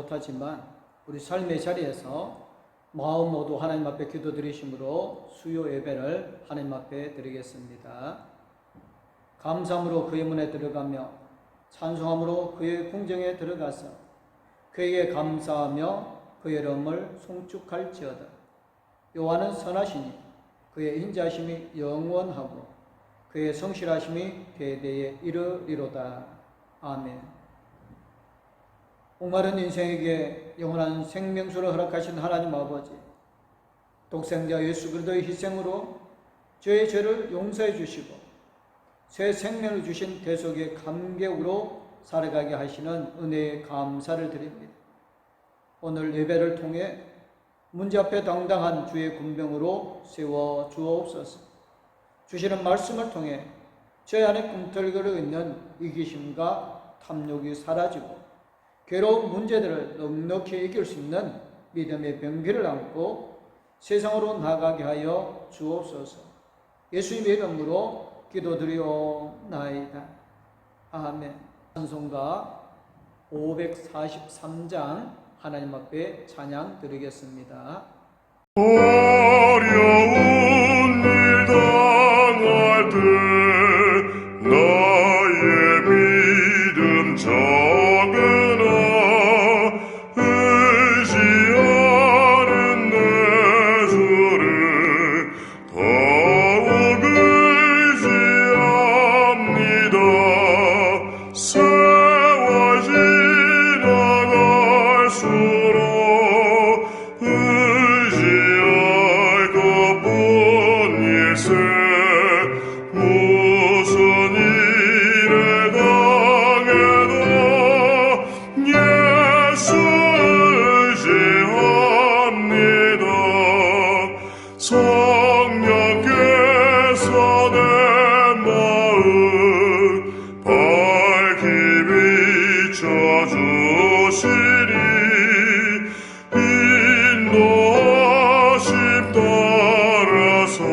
못하지만 우리 삶의 자리에서 마음 모두 하나님 앞에 기도드리심으로 수요 예배를 하나님 앞에 드리겠습니다. 감사함으로 그의 문에 들어가며 찬송함으로 그의 궁정에 들어가서 그에게 감사하며 그의 이름을 송축할지어다. 여호와는 선하시니 그의 인자하심이 영원하고 그의 성실하심이 대대에 이르리로다. 아멘. 목마른 인생에게 영원한 생명수를 허락하신 하나님 아버지, 독생자 예수 그리스도의 희생으로 저의 죄를 용서해 주시고 새 생명을 주신 대속의 감격으로 살아가게 하시는 은혜에 감사를 드립니다. 오늘 예배를 통해 문제 앞에 당당한 주의 군병으로 세워 주옵소서. 주시는 말씀을 통해 저희 안에 꿈틀거리고 있는 이기심과 탐욕이 사라지고 괴로운 문제들을 넉넉히 이길 수 있는 믿음의 병기를 안고 세상으로 나가게 하여 주옵소서. 예수님의 이름으로 기도드리옵나이다. 아멘. 찬송가 543장 하나님 앞에 찬양 드리겠습니다. 어려운 일 당할 때 나의 믿음 작으나 의지하는 내 주를 더욱 의지합니다. 세월 지나갈수록 의지할 것뿐 일세 무슨 일에 당해도 예수 의지합니다. 성령께서 내 마음 밝히 비춰주시니 인도하심 따라서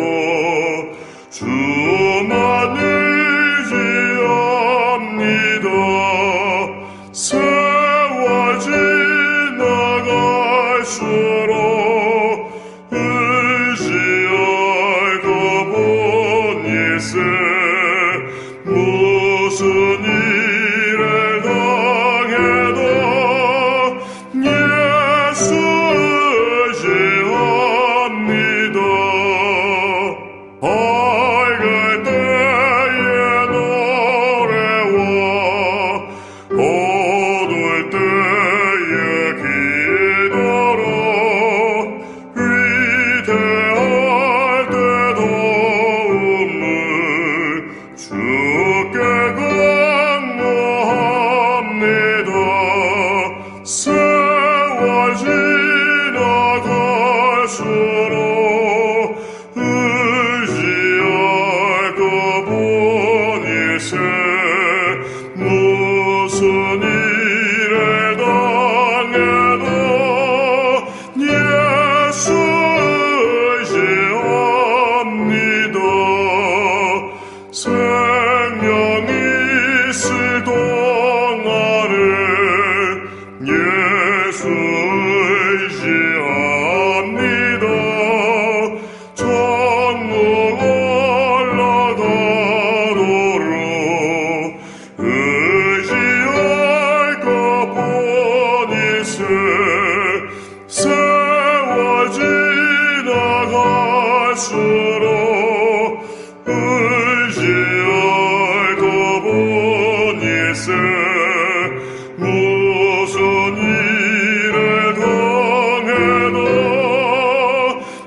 주만 의지합니다. 세월 지나갈수록 의지할 것뿐 일세 무슨 일에 당해도 예수 의지합니다. 밝을 때의 노래와 어두울 때의 기도로 위대할 때 도움을 주께 간구합니다. 세월 지나갈수록 의지할 것뿐 일세 무슨 일에 당해도 예수 의지합니다. 생명이 있을 동안에 예수 의지합니다. 천국 올라가도록 의지할 것뿐 일세 세월 지나갈수록 의지할 것뿐 일세 무슨 일에 당해도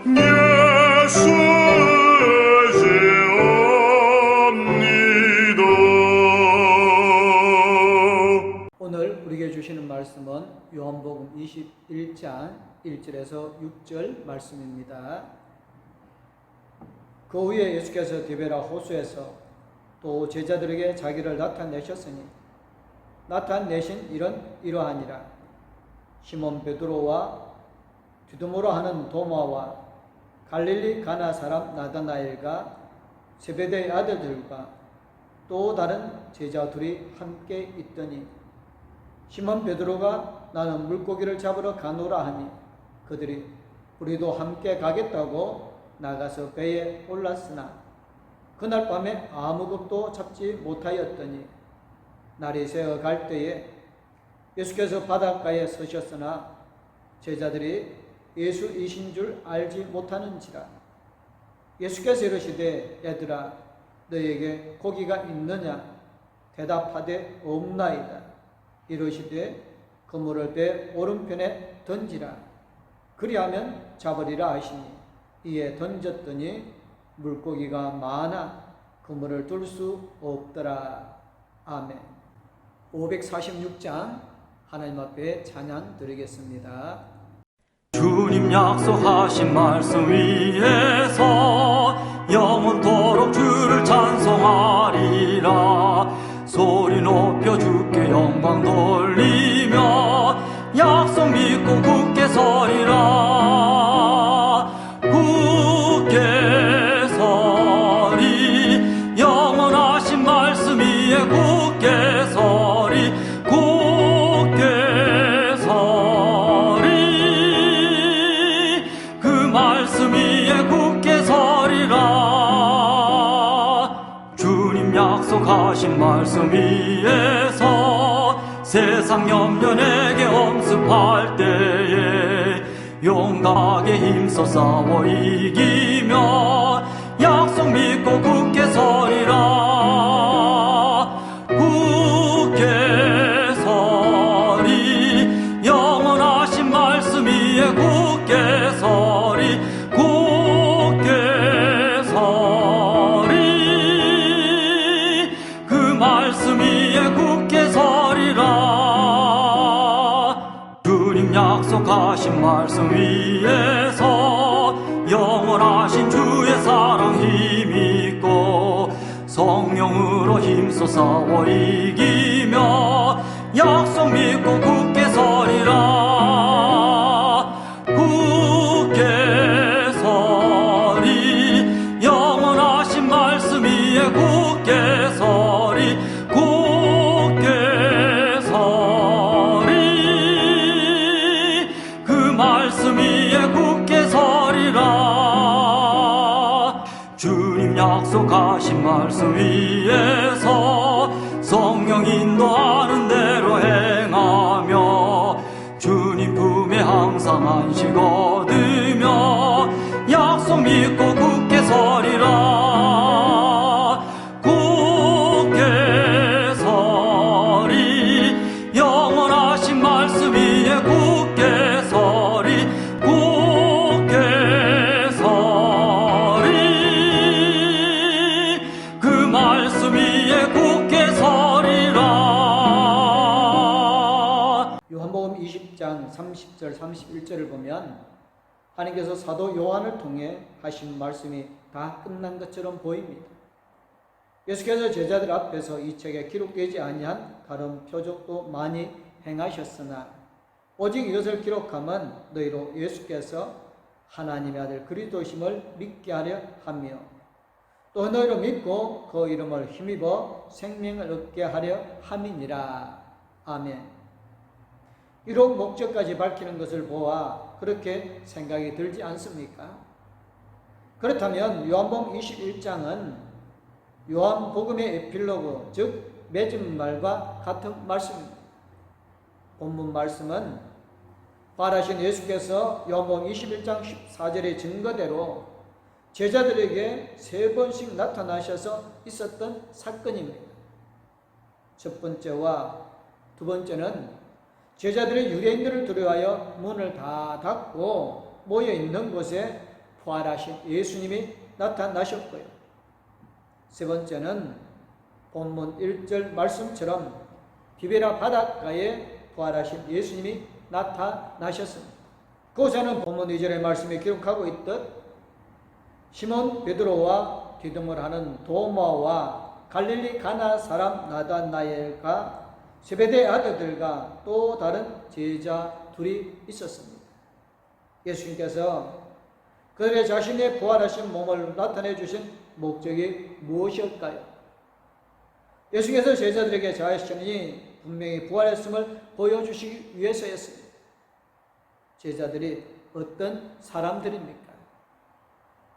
예수 의지합니다. 오늘 우리에게 주시는 말씀은 요한복음 21장 1절에서 6절 말씀입니다. 그 후에 예수께서 디베라 호수에서 또 제자들에게 자기를 나타내셨으니 나타내신 일은 이러하니라. 시몬 베드로와 디두모라 하는 도마와 갈릴리 가나 사람 나다나엘과 세베대의 아들들과 또 다른 제자 둘이 함께 있더니 시몬 베드로가 나는 물고기를 잡으러 가노라 하니 그들이 우리도 함께 가겠다고 나가서 배에 올랐으나 그날 밤에 아무것도 잡지 못하였더니 날이 새어 갈 때에 예수께서 바닷가에 서셨으나 제자들이 예수이신 줄 알지 못하는지라. 예수께서 이르시되 얘들아 너에게 고기가 있느냐 대답하되 없나이다. 이르시되 그물을 배 오른편에 던지라. 그리하면 잡으리라 하시니 이에 던졌더니 물고기가 많아 그물을 둘 수 없더라. 아멘. 546장 하나님 앞에 찬양 드리겠습니다. 주님 약속하신 말씀 위에서 영원토록 주를 찬송하리라. 소리 높여 주께 영광 돌리며 약속 믿고 굳게 서리라. 굳게 서리 영원하신 말씀 위에 굳게 서리 굳게 서리 그 말씀 위에 굳게 서리라. 주님 약속하신 말씀 위에서 세상 염려 내게 엄습할 때에 용감하게 힘써 싸워 이기며 약속 믿고 굳게 서리라. 굳게 서리 영원하신 말씀 위에 굳게 서리 굳게 서리 그 말씀 위에 굳게 서리라. 주님 약속하신 말씀 위에서 영원하신 주의 사랑 힘있고 성령으로 힘써 싸워 이기며 약속 믿고 굳게 서리라. 굳게 서리 영원하신 말씀 위에 굳게 서리 굳게 서리 그 말씀 위에 굳게 서리라. 주님 약속하신 말씀 위에서 성령 인도하는 대로 행하며 주님 품에 항상 안식 얻으며 약속 믿고 굳게 서리라. 굳게 서리 영원하신 말씀 위에 굳게 서리 굳게 서리 그 말씀 위에 굳게 서리라. 요한복음 20장 30절 31절을 보면 하나님께서 사도 요한을 통해 하신 말씀이 다 끝난 것처럼 보입니다. 예수께서 제자들 앞에서 이 책에 기록되지 아니한 다른 표적도 많이 행하셨으나 오직 이것을 기록함은 너희로 예수께서 하나님의 아들 그리스도심을 믿게 하려 하며 또 너희로 믿고 그 이름을 힘입어 생명을 얻게 하려 함이니라. 아멘. 이런 목적까지 밝히는 것을 보아 그렇게 생각이 들지 않습니까? 그렇다면 요한복음 21장은 요한복음의 에필로그, 즉 맺음말과 같은 말씀입니다. 본문 말씀은 부활하신 예수께서 요한복음 21장 14절의 증거대로 제자들에게 3번씩 나타나셔서 있었던 사건입니다. 첫 번째와 두 번째는 제자들의 유대인들을 두려워하여 문을 다 닫고 모여있는 곳에 부활하신 예수님이 나타나셨고요. 세 번째는 본문 1절 말씀처럼 디베라 바닷가에 부활하신 예수님이 나타나셨습니다. 그곳에는 본문 2절의 말씀이 기록하고 있듯 시몬 베드로와 기둥을 하는 도마와 갈릴리 가나 사람 나다나엘과 세베대 아들들과 또 다른 제자 둘이 있었습니다. 예수님께서 그들의 자신의 부활하신 몸을 나타내 주신 목적이 무엇일까요? 예수께서 제자들에게 자신이 분명히 부활했음을 보여주시기 위해서였습니다. 제자들이 어떤 사람들입니까?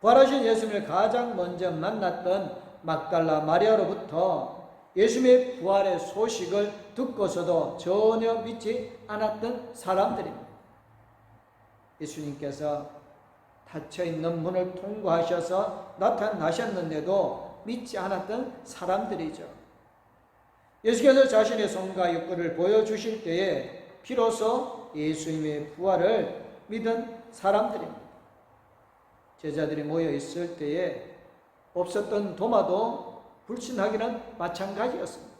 부활하신 예수님을 가장 먼저 만났던 막달라 마리아로부터 예수님의 부활의 소식을 듣고서도 전혀 믿지 않았던 사람들입니다. 예수님께서 닫혀있는 문을 통과하셔서 나타나셨는데도 믿지 않았던 사람들이죠. 예수께서 자신의 손과 옆구리를 보여주실 때에 비로소 예수님의 부활을 믿은 사람들입니다. 제자들이 모여 있을 때에 없었던 도마도 불신하기는 마찬가지였습니다.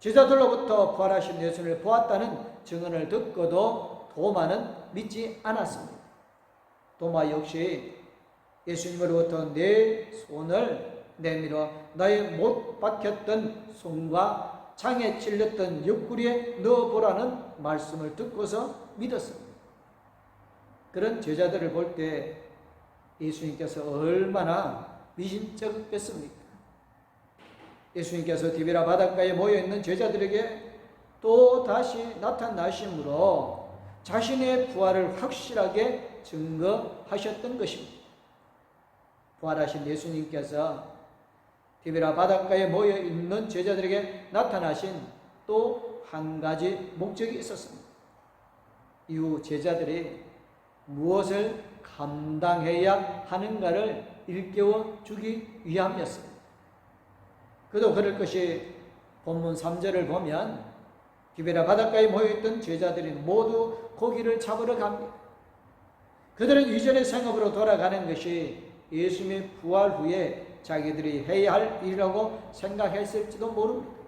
제자들로부터 부활하신 예수님을 보았다는 증언을 듣고도 도마는 믿지 않았습니다. 도마 역시 예수님으로부터 내 손을 내밀어 나의 못 박혔던 손과 창에 찔렸던 옆구리에 넣어보라는 말씀을 듣고서 믿었습니다. 그런 제자들을 볼 때 예수님께서 얼마나 미심쩍겠습니까? 예수님께서 디베라 바닷가에 모여있는 제자들에게 또 다시 나타나심으로 자신의 부활을 확실하게 증거하셨던 것입니다. 부활하신 예수님께서 디베라 바닷가에 모여있는 제자들에게 나타나신 또 한 가지 목적이 있었습니다. 이후 제자들이 무엇을 감당해야 하는가를 일깨워 주기 위함이었습니다. 그도 그럴 것이 본문 3절을 보면 디베라 바닷가에 모여있던 제자들이 모두 고기를 잡으러 갑니다. 그들은 이전의 생업으로 돌아가는 것이 예수님의 부활 후에 자기들이 해야 할 일이라고 생각했을지도 모릅니다.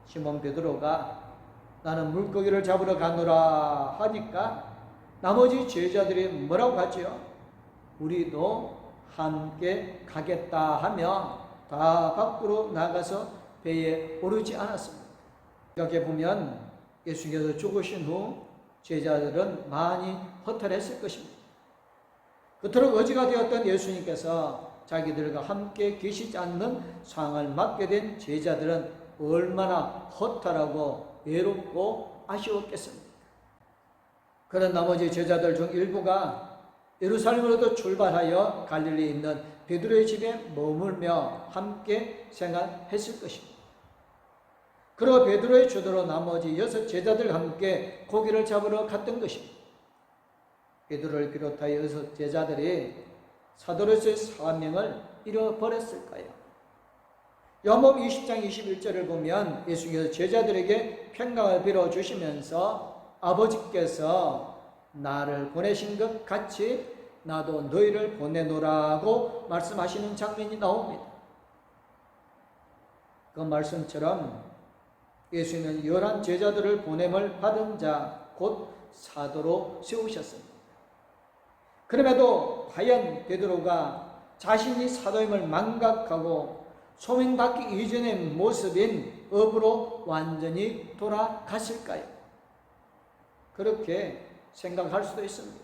시몬 베드로가 나는 물고기를 잡으러 가노라 하니까 나머지 제자들이 뭐라고 하죠? 우리도 함께 가겠다 하며 다 밖으로 나가서 배에 오르지 않았습니다. 생각해보면 예수님께서 죽으신 후 제자들은 많이 허탈했을 것입니다. 그토록 의지가 되었던 예수님께서 자기들과 함께 계시지 않는 상황을 맞게 된 제자들은 얼마나 허탈하고 외롭고 아쉬웠겠습니까? 그런 나머지 제자들 중 일부가 예루살렘으로도 출발하여 갈릴리에 있는 베드로의 집에 머물며 함께 생활했을 것입니다. 그리고 베드로의 주도로 나머지 6 제자들과 함께 고기를 잡으러 갔던 것입니다. 베드로를 비롯하여 6 제자들이 사도로서의 사명을 잃어버렸을까요? 요한복음 20장 21절을 보면 예수님께서 제자들에게 평강을 빌어주시면서 아버지께서 나를 보내신 것 같이 나도 너희를 보내노라고 말씀하시는 장면이 나옵니다. 그 말씀처럼 예수님은 11 제자들을 보냄을 받은 자 곧 사도로 세우셨습니다. 그럼에도 과연 베드로가 자신이 사도임을 망각하고 소명받기 이전의 모습인 업으로 완전히 돌아갔을까요? 그렇게 생각할 수도 있습니다.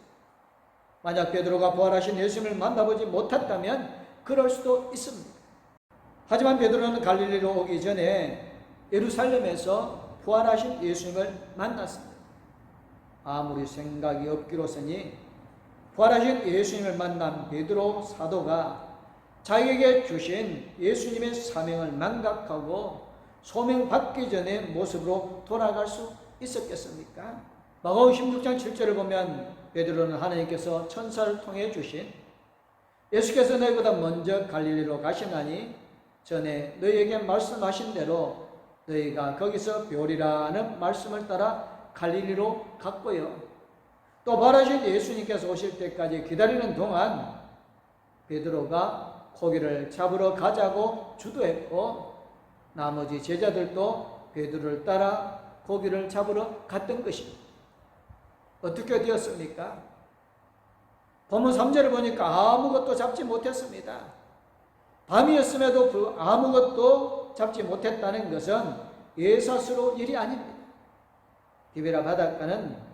만약 베드로가 부활하신 예수님을 만나보지 못했다면 그럴 수도 있습니다. 하지만 베드로는 갈릴리로 오기 전에 예루살렘에서 부활하신 예수님을 만났습니다. 아무리 생각이 없기로서니 부활하신 예수님을 만난 베드로 사도가 자기에게 주신 예수님의 사명을 망각하고 소명받기 전의 모습으로 돌아갈 수 있었겠습니까? 마가복음 16장 7절을 보면 베드로는 하나님께서 천사를 통해 주신 예수께서 너희보다 먼저 갈릴리로 가시나니 전에 너희에게 말씀하신 대로 너희가 거기서 배우리라는 말씀을 따라 갈릴리로 갔고요. 또 부활하신 예수님께서 오실 때까지 기다리는 동안 베드로가 고기를 잡으러 가자고 주도했고 나머지 제자들도 베드로를 따라 고기를 잡으러 갔던 것입니다. 어떻게 되었습니까? 본문 3절을 보니까 아무것도 잡지 못했습니다. 밤이었음에도 아무것도 잡지 못했다는 것은 예사스러운 일이 아닙니다. 디베라 바닷가는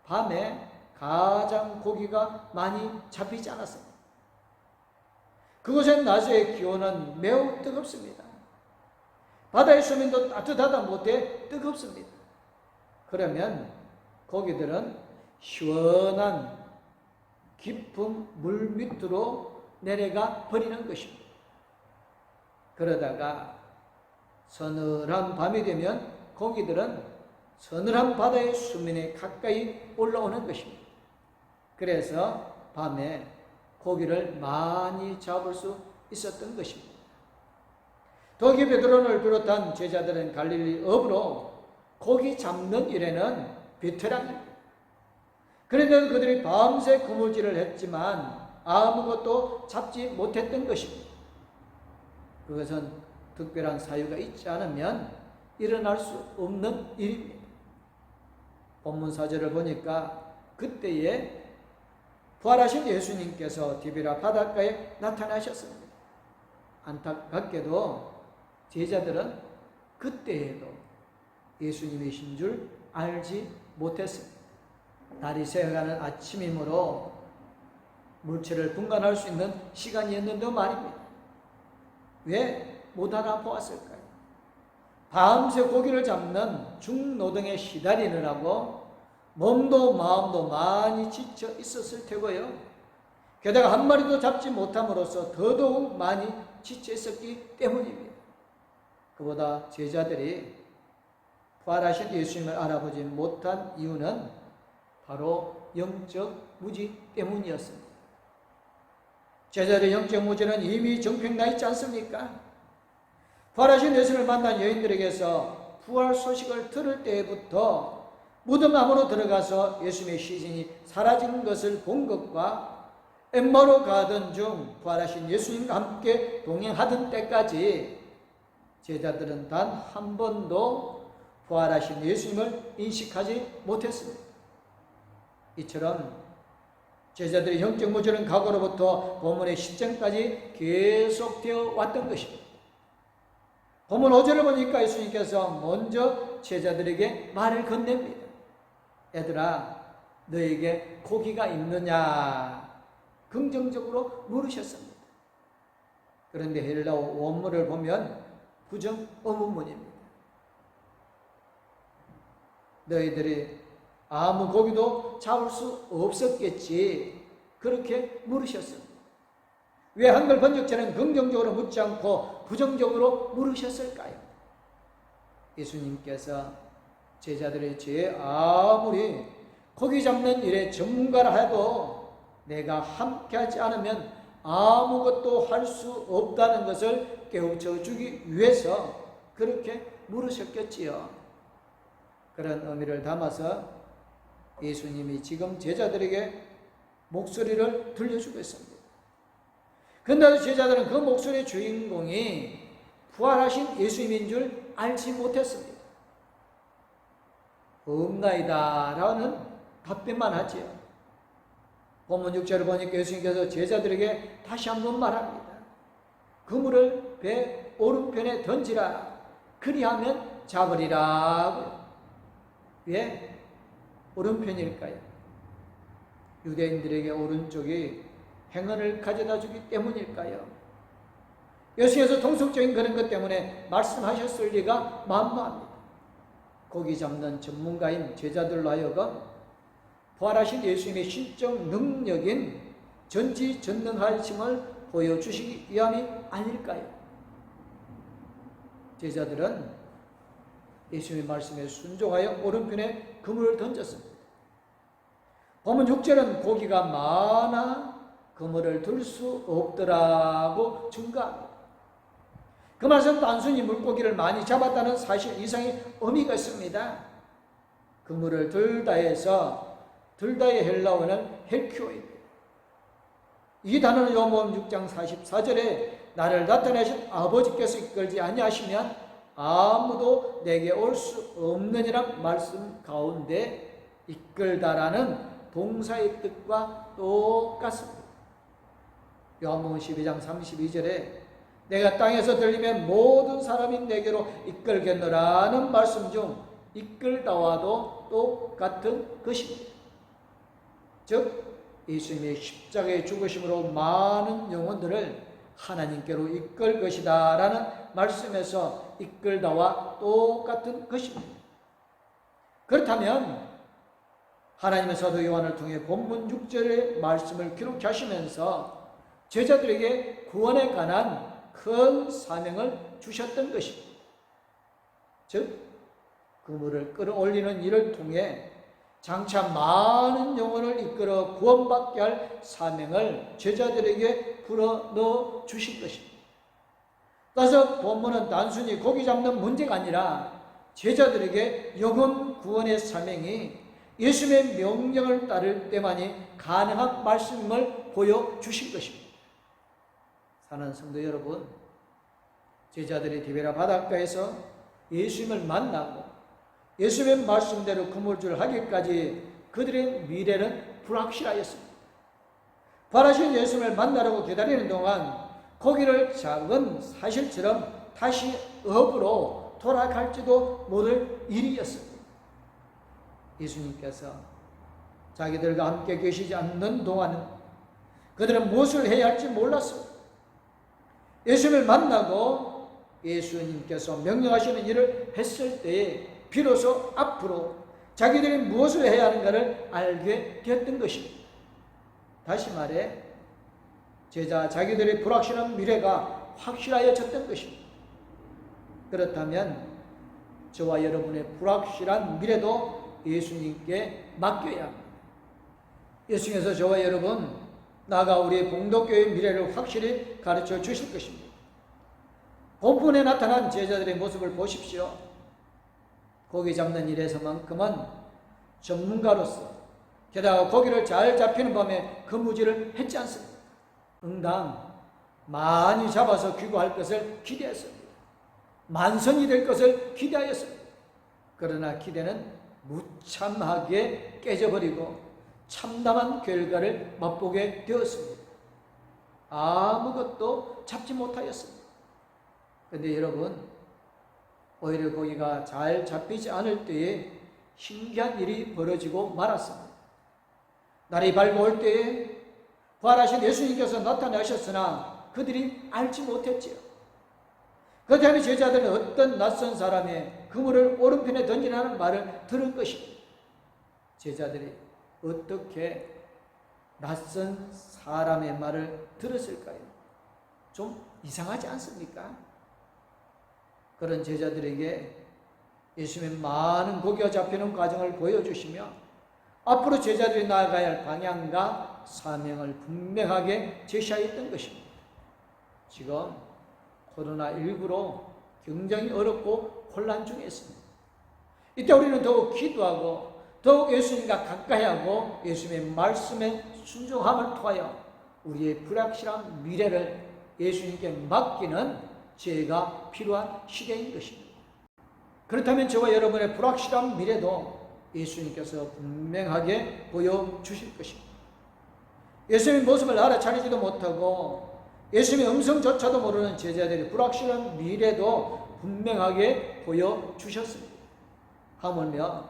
밤에 가장 고기가 많이 잡히지 않았습니다. 그곳의 낮의 기온은 매우 뜨겁습니다. 바다의 수면도 따뜻하다 못해 뜨겁습니다. 그러면 고기들은 시원한 깊은 물 밑으로 내려가 버리는 것입니다. 그러다가 서늘한 밤이 되면 고기들은 서늘한 바다의 수면에 가까이 올라오는 것입니다. 그래서 밤에 고기를 많이 잡을 수 있었던 것입니다. 더기 베드로를 비롯한 제자들은 갈릴리 어부로 고기 잡는 일에는 베테랑입니다. 그런데 그들이 밤새 그물질을 했지만 아무것도 잡지 못했던 것입니다. 그것은 특별한 사유가 있지 않으면 일어날 수 없는 일입니다. 본문 4절을 보니까 그때에 부활하신 예수님께서 디베라 바닷가에 나타나셨습니다. 안타깝게도 제자들은 그때에도 예수님이신 줄 알지 못했습니다. 달이 새어가는 아침이므로 물체를 분간할 수 있는 시간이었는데 말입니다. 왜 못 알아보았을까요? 밤새 고기를 잡는 중노동에 시달리느라고 몸도 마음도 많이 지쳐 있었을 테고요. 게다가 한 마리도 잡지 못함으로써 더더욱 많이 지쳐 있었기 때문입니다. 그보다 제자들이 부활하신 예수님을 알아보지 못한 이유는 바로 영적 무지 때문이었습니다. 제자들의 영적 무지는 이미 정평나 있지 않습니까? 부활하신 예수님을 만난 여인들에게서 부활 소식을 들을 때부터 무덤 안으로 들어가서 예수님의 시신이 사라진 것을 본 것과 엠마오로 가던 중 부활하신 예수님과 함께 동행하던 때까지 제자들은 단 한 번도 부활하신 예수님을 인식하지 못했습니다. 이처럼 제자들의 영적 무지는 과거로부터 본문의 시점까지 계속되어 왔던 것입니다. 본문 5절을 보니까 예수님께서 먼저 제자들에게 말을 건넵니다. 얘들아, 너에게 고기가 있느냐? 긍정적으로 물으셨습니다. 그런데 헬라어 원문을 보면 부정 의문문입니다. 너희들이 아무 고기도 잡을 수 없었겠지, 그렇게 물으셨습니다. 왜 한글 번역자는 긍정적으로 묻지 않고 부정적으로 물으셨을까요? 예수님께서 제자들의 죄에 아무리 고기 잡는 일에 전문가라 해도 내가 함께하지 않으면 아무것도 할 수 없다는 것을 깨우쳐 주기 위해서 그렇게 물으셨겠지요. 그런 의미를 담아서 예수님이 지금 제자들에게 목소리를 들려주고 있습니다. 그런데 제자들은 그 목소리의 주인공이 부활하신 예수님인 줄 알지 못했습니다. 없나이다 라는 답변만 하지요. 본문 6절을 보니까 예수님께서 제자들에게 다시 한번 말합니다. 그물을 배 오른편에 던지라, 그리하면 잡으리라고요. 왜 오른편일까요? 유대인들에게 오른쪽이 행운을 가져다 주기 때문일까요? 예수님께서 통속적인 그런 것 때문에 말씀하셨을 리가 만무합니다. 고기 잡는 전문가인 제자들로 하여금 부활하신 예수님의 신적 능력인 전지전능하심을 보여주시기 위함이 아닐까요? 제자들은 예수님의 말씀에 순종하여 오른편에 그물을 던졌습니다. 본문 6절은 고기가 많아 그물을 들 수 없더라고 증가합니다. 그 말씀은 단순히 물고기를 많이 잡았다는 사실 이상의 의미가 있습니다. 그물을 들다 해서 들다의 헬라어는 헬큐오입니다. 이 단어는 요한복음 6장 44절에 나를 나타내신 아버지께서 이끌지 아니하시면 아무도 내게 올 수 없느니란 말씀 가운데 이끌다라는 동사의 뜻과 똑같습니다. 요한복음 12장 32절에 내가 땅에서 들리면 모든 사람이 내게로 이끌겠노라는 말씀 중 이끌다와도 똑같은 것입니다. 즉 예수님의 십자가의 죽으심으로 많은 영혼들을 하나님께로 이끌 것이다 라는 말씀에서 이끌다와 똑같은 것입니다. 그렇다면 하나님의 사도 요한을 통해 본문 6절의 말씀을 기록하시면서 제자들에게 구원에 관한 큰 사명을 주셨던 것입니다. 즉 그물을 끌어올리는 일을 통해 장차 많은 영혼을 이끌어 구원받게 할 사명을 제자들에게 불어넣어 주신 것입니다. 따라서 본문은 단순히 고기 잡는 문제가 아니라 제자들에게 영혼 구원의 사명이 예수님의 명령을 따를 때만이 가능한 말씀을 보여주신 것입니다. 사랑하는 성도 여러분, 제자들이 디베라 바닷가에서 예수님을 만나고 예수님의 말씀대로 그물줄 하기까지 그들의 미래는 불확실하였습니다. 부활하신 예수님을 만나려고 기다리는 동안 고기를 잡은 사실처럼 다시 업으로 돌아갈지도 모를 일이었습니다. 예수님께서 자기들과 함께 계시지 않는 동안은 그들은 무엇을 해야 할지 몰랐습니다. 예수님을 만나고 예수님께서 명령하시는 일을 했을 때에 비로소 앞으로 자기들이 무엇을 해야 하는가를 알게 되었던 것입니다. 다시 말해 자기들의 불확실한 미래가 확실하여졌던 것입니다. 그렇다면 저와 여러분의 불확실한 미래도 예수님께 맡겨야 합니다. 예수님께서 저와 여러분 나아가 우리의 봉독교회의 미래를 확실히 가르쳐 주실 것입니다. 본문에 나타난 제자들의 모습을 보십시오. 고기 잡는 일에서만큼은 전문가로서 게다가 고기를 잘 잡히는 밤에 그무질을 했지 않습니다. 응당 많이 잡아서 귀구할 것을 기대했습니다. 만선이 될 것을 기대하였습니다. 그러나 기대는 무참하게 깨져버리고 참담한 결과를 맛보게 되었습니다. 아무것도 잡지 못하였습니다. 그런데 여러분, 오히려 고기가 잘 잡히지 않을 때에 신기한 일이 벌어지고 말았습니다. 날이 밝아올 때에 부활하신 예수님께서 나타나셨으나 그들이 알지 못했지요. 그렇다면 제자들은 어떤 낯선 사람의 그물을 오른편에 던지라는 말을 들은 것입니다. 제자들이 어떻게 낯선 사람의 말을 들었을까요? 좀 이상하지 않습니까? 그런 제자들에게 예수님의 많은 고기가 잡히는 과정을 보여주시며 앞으로 제자들이 나아가야 할 방향과 사명을 분명하게 제시하였던 것입니다. 지금 코로나19로 굉장히 어렵고 혼란 중에 있습니다. 이때 우리는 더욱 기도하고 더욱 예수님과 가까이하고 예수님의 말씀에 순종함을 통하여 우리의 불확실한 미래를 예수님께 맡기는 지혜가 필요한 시대인 것입니다. 그렇다면 저와 여러분의 불확실한 미래도 예수님께서 분명하게 보여주실 것입니다. 예수님의 모습을 알아차리지도 못하고 예수님의 음성조차도 모르는 제자들의 불확실한 미래도 분명하게 보여주셨습니다. 하물며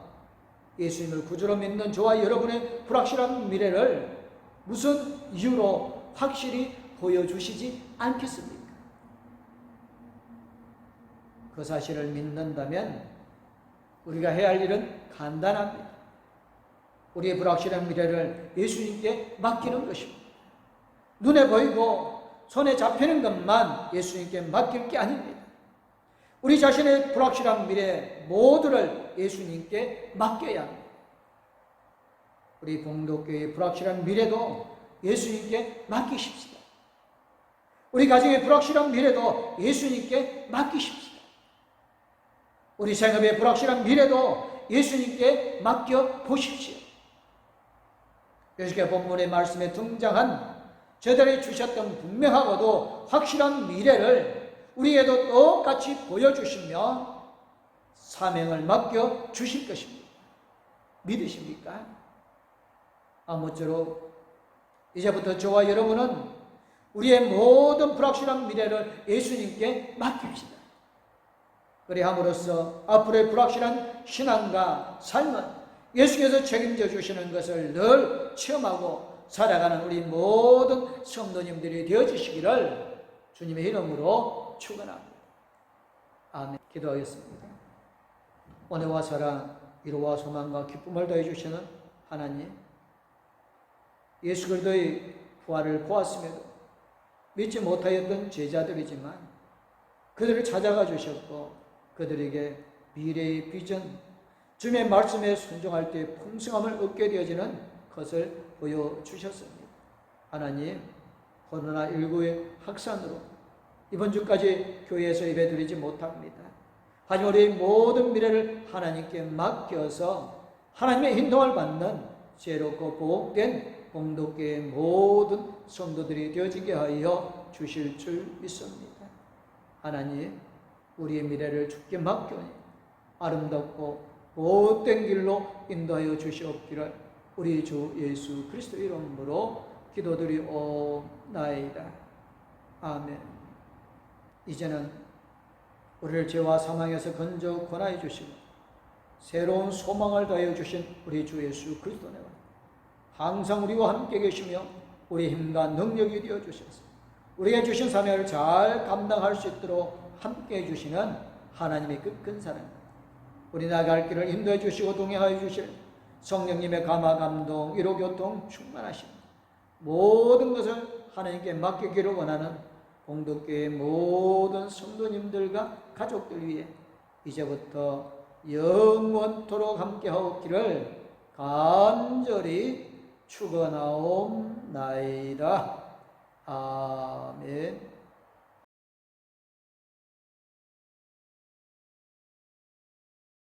예수님을 구주로 믿는 저와 여러분의 불확실한 미래를 무슨 이유로 확실히 보여주시지 않겠습니까? 그 사실을 믿는다면 우리가 해야 할 일은 간단합니다. 우리의 불확실한 미래를 예수님께 맡기는 것입니다. 눈에 보이고 손에 잡히는 것만 예수님께 맡길 게 아닙니다. 우리 자신의 불확실한 미래 모두를 예수님께 맡겨야 합니다. 우리 봉독교회의 불확실한 미래도 예수님께 맡기십시다. 우리 가정의 불확실한 미래도 예수님께 맡기십시다. 우리 생업의 불확실한 미래도 예수님께 맡겨보십시오. 여기서 본문의 말씀에 등장한 저들이 주셨던 분명하고도 확실한 미래를 우리에도 똑같이 보여주시며 사명을 맡겨주실 것입니다. 믿으십니까? 아무쪼록 이제부터 저와 여러분은 우리의 모든 불확실한 미래를 예수님께 맡깁시다. 그래 함으로써 앞으로의 불확실한 신앙과 삶은 예수께서 책임져 주시는 것을 늘 체험하고 살아가는 우리 모든 성도님들이 되어주시기를 주님의 이름으로 축원합니다. 아멘. 기도하겠습니다. 은혜와 사랑, 위로와 소망과 기쁨을 더해 주시는 하나님, 예수 그리스도의 부활을 보았음에도 믿지 못하였던 제자들이지만 그들을 찾아가 주셨고 그들에게 미래의 비전, 주님의 말씀에 순종할 때 풍성함을 얻게 되어지는 것을 보여주셨습니다. 하나님, 코로나19의 확산으로 이번 주까지 교회에서 예배드리지 못합니다. 하지만 우리의 모든 미래를 하나님께 맡겨서 하나님의 인도를 받는 지혜롭고 복된 공동교회의 모든 성도들이 되어지게 하여 주실 줄 믿습니다. 하나님, 우리의 미래를 주께 맡겨니 아름답고 복된 길로 인도하여 주시옵기를 우리 주 예수 그리스도 이름으로 기도드리옵나이다. 아멘. 이제는 우리를 죄와 사망에서 건져 권하여 주시고 새로운 소망을 더하여 주신 우리 주 예수 그리스도는 항상 우리와 함께 계시며 우리 힘과 능력이 되어 주셔서 우리에게 주신 사명을 잘 감당할 수 있도록 함께 해주시는 하나님의 그 큰 사랑, 우리 나갈 길을 인도해 주시고 동행하여 주실 성령님의 감화 감동 위로 교통 충만하신 모든 것을 하나님께 맡기기를 원하는 공덕교회의 모든 성도님들과 가족들 위해 이제부터 영원토록 함께하옵기를 간절히 축원하옵나이다. 아멘.